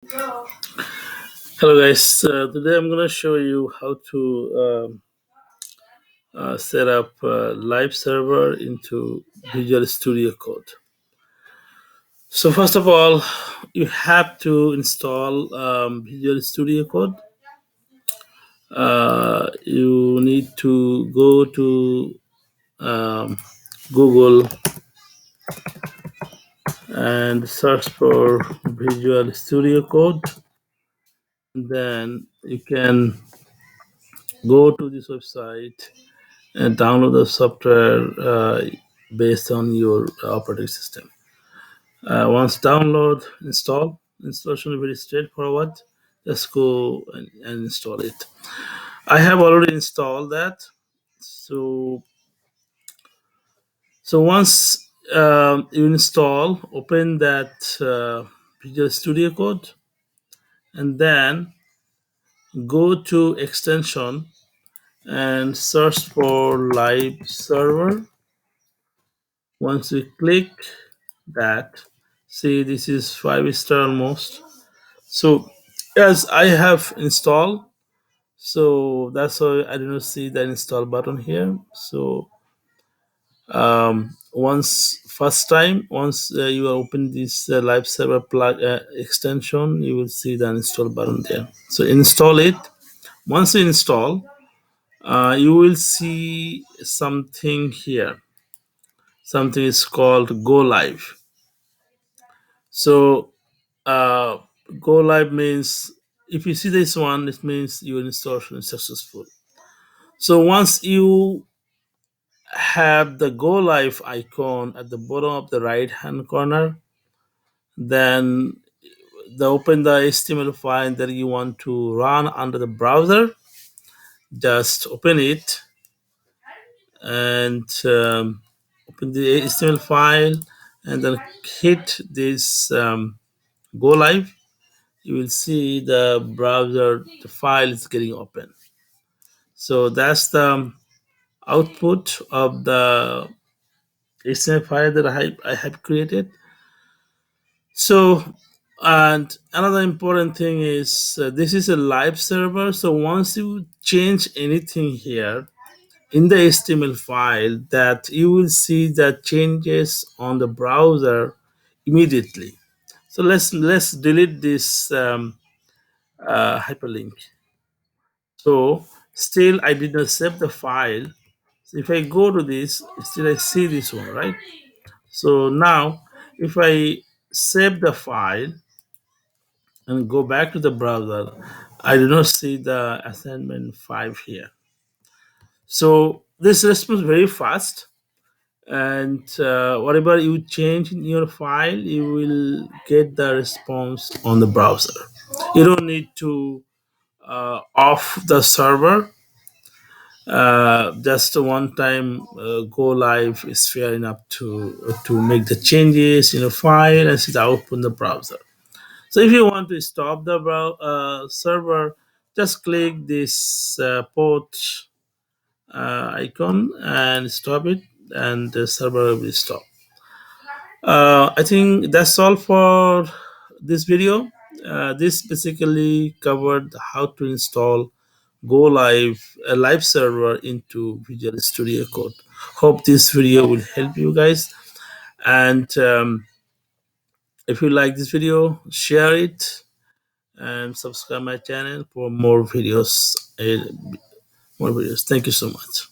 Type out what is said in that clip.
Hello guys, today I'm going to show you how to set up a live server into Visual Studio Code. So first of all, you have to install Visual Studio Code. You need to go to um, Google and search for Visual Studio Code. Then you can go to this website and download the software based on your operating system. Once download, installation is very straightforward. Just go and install it. I have already installed that. So once you install, open that Visual Studio Code, and then go to extension and search for live server. Once we click that, see, this is 5 star almost. So as I have installed, so that's why I do not see the install button here. So once you open this live server plug extension, you will see the install button there. So install it. Once you install, you will see something here. Something is called go live. So uh, go live means, if you see this one, it means your installation is successful. So once you have the go live icon at the bottom of the right hand corner, then open the HTML file that you want to run under the browser. Just open it and open the HTML file, and then hit this go live. You will see the browser, the file is getting open. So that's the output of the HTML file that I have created. So, and another important thing is this is a live server. So once you change anything here in the HTML file, that you will see the changes on the browser immediately. So let's delete this hyperlink. So still I did not save the file. So if I go to this, still I see this one, right? So now if I save the file and go back to the browser, I do not see the assignment 5 here. So this responds very fast, and whatever you change in your file, you will get the response on the browser. You don't need to off the server. Just a one time go live is fair enough to make the changes in a file and see the output in the browser. So if you want to stop the server, just click this port icon and stop it, and the server will stop. I think that's all for this video. This basically covered how to install go live a live server into Visual Studio Code. Hope this video will help you guys, and if you like this video, share it and subscribe my channel for more videos. Thank you so much.